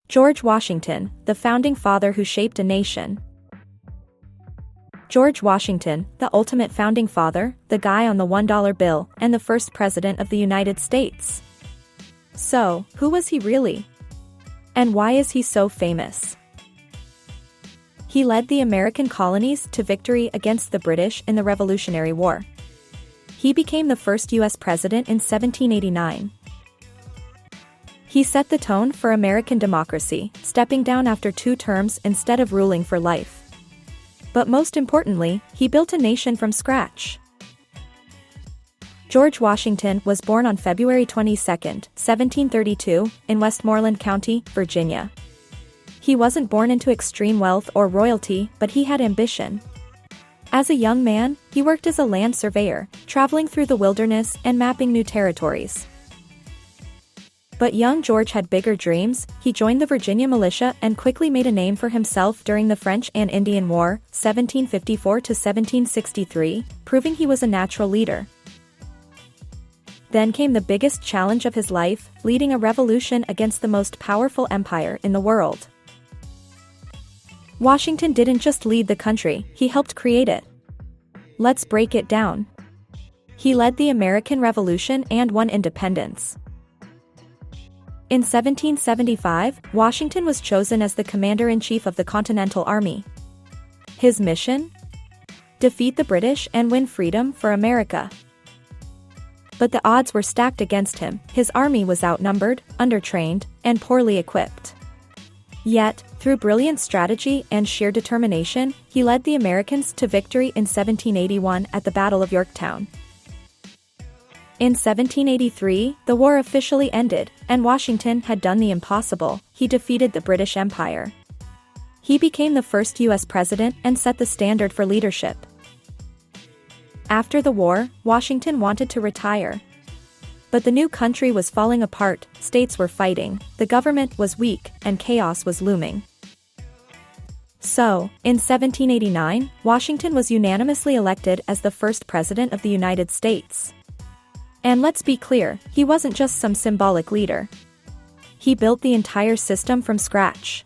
George Washington, the founding father who shaped a nation. George Washington, the ultimate founding father, the guy on the $1 bill, and the first president of the United States. So, who was he really? And why is he so famous? He led the American colonies to victory against the British in the Revolutionary War. He became the first U.S. president in 1789. He set the tone for American democracy, stepping down after 2 terms instead of ruling for life. But most importantly, he built a nation from scratch. George Washington was born on February 22, 1732, in Westmoreland County, Virginia. He wasn't born into extreme wealth or royalty, but he had ambition. As a young man, he worked as a land surveyor, traveling through the wilderness and mapping new territories. But young George had bigger dreams. He joined the Virginia militia and quickly made a name for himself during the French and Indian War, 1754 to 1763, proving he was a natural leader. Then came the biggest challenge of his life, leading a revolution against the most powerful empire in the world. Washington didn't just lead the country, he helped create it. Let's break it down. He led the American Revolution and won independence. In 1775, Washington was chosen as the commander-in-chief of the Continental Army. His mission? Defeat the British and win freedom for America. But the odds were stacked against him. His army was outnumbered, undertrained, and poorly equipped. Yet, through brilliant strategy and sheer determination, he led the Americans to victory in 1781 at the Battle of Yorktown. In 1783, the war officially ended, and Washington had done the impossible. He defeated the British Empire. He became the first U.S. president and set the standard for leadership. After the war, Washington wanted to retire. But the new country was falling apart, states were fighting, the government was weak, and chaos was looming. So, in 1789, Washington was unanimously elected as the first president of the United States. And let's be clear, he wasn't just some symbolic leader. He built the entire system from scratch.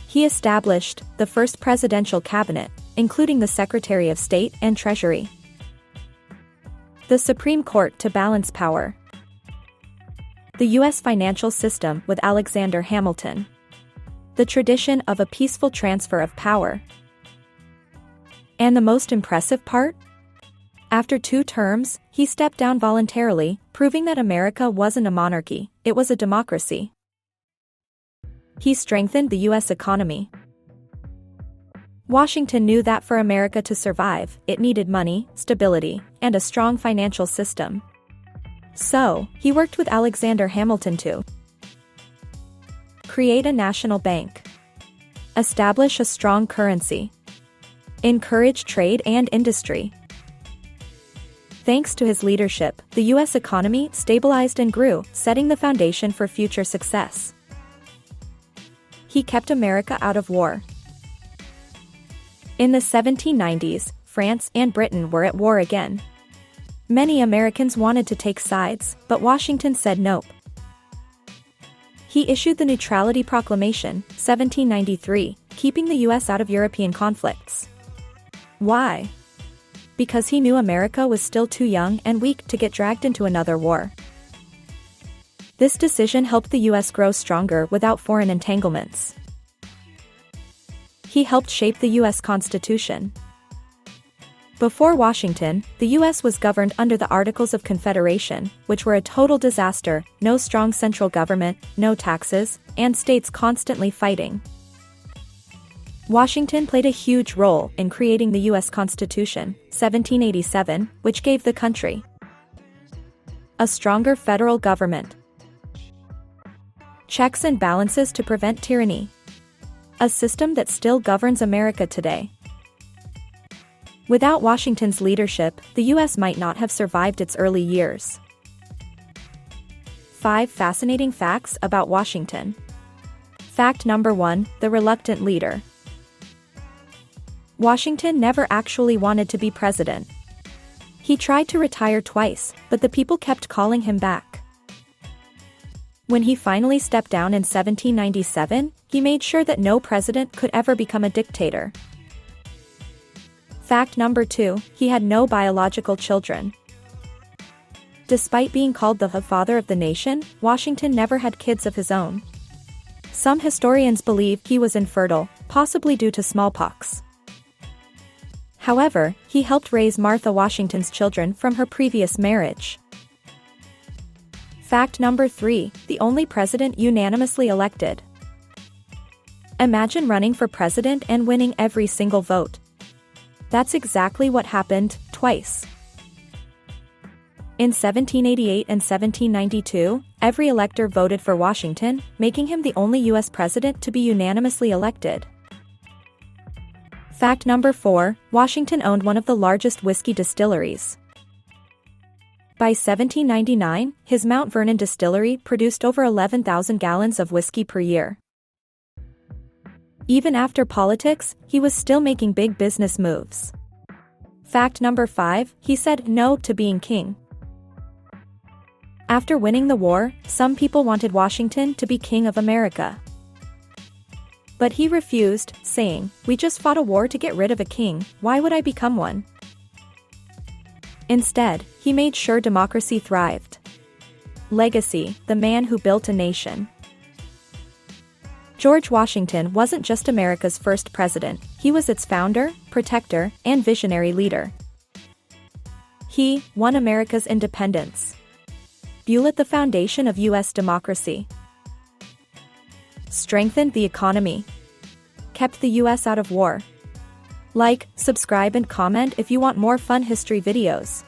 He established the first presidential cabinet, including the Secretary of State and Treasury. The Supreme Court to balance power. The U.S. financial system with Alexander Hamilton. The tradition of a peaceful transfer of power. And the most impressive part? After 2 terms, he stepped down voluntarily, proving that America wasn't a monarchy, it was a democracy. He strengthened the U.S. economy. Washington knew that for America to survive, it needed money, stability, and a strong financial system. So, he worked with Alexander Hamilton to create a national bank, establish a strong currency, encourage trade and industry. Thanks to his leadership, the U.S. economy stabilized and grew, setting the foundation for future success. He kept America out of war. In the 1790s, France and Britain were at war again. Many Americans wanted to take sides, but Washington said nope. He issued the Neutrality Proclamation, 1793, keeping the U.S. out of European conflicts. Why? Because he knew America was still too young and weak to get dragged into another war. This decision helped the U.S. grow stronger without foreign entanglements. He helped shape the U.S. Constitution. Before Washington, the U.S. was governed under the Articles of Confederation, which were a total disaster, no strong central government, no taxes, and states constantly fighting. Washington played a huge role in creating the U.S. Constitution, 1787, which gave the country a stronger federal government, checks and balances to prevent tyranny, a system that still governs America today. Without Washington's leadership, the U.S. might not have survived its early years. 5 fascinating facts about Washington. Fact number 1, the reluctant leader. Washington never actually wanted to be president. He tried to retire twice, but the people kept calling him back. When he finally stepped down in 1797, he made sure that no president could ever become a dictator. Fact number 2, he had no biological children. Despite being called the father of the nation, Washington never had kids of his own. Some historians believe he was infertile, possibly due to smallpox. However, he helped raise Martha Washington's children from her previous marriage. Fact number 3, the only president unanimously elected. Imagine running for president and winning every single vote. That's exactly what happened, twice. In 1788 and 1792, every elector voted for Washington, making him the only U.S. president to be unanimously elected. Fact number 4, Washington owned one of the largest whiskey distilleries. By 1799, his Mount Vernon distillery produced over 11,000 gallons of whiskey per year. Even after politics, he was still making big business moves. Fact number 5, he said no to being king. After winning the war, some people wanted Washington to be king of America. But he refused, saying, "We just fought a war to get rid of a king, why would I become one?" Instead, he made sure democracy thrived. Legacy, the man who built a nation. George Washington wasn't just America's first president, he was its founder, protector, and visionary leader. He won America's independence, built the foundation of U.S. democracy, strengthened the economy, kept the U.S. out of war. Like, subscribe and comment if you want more fun history videos.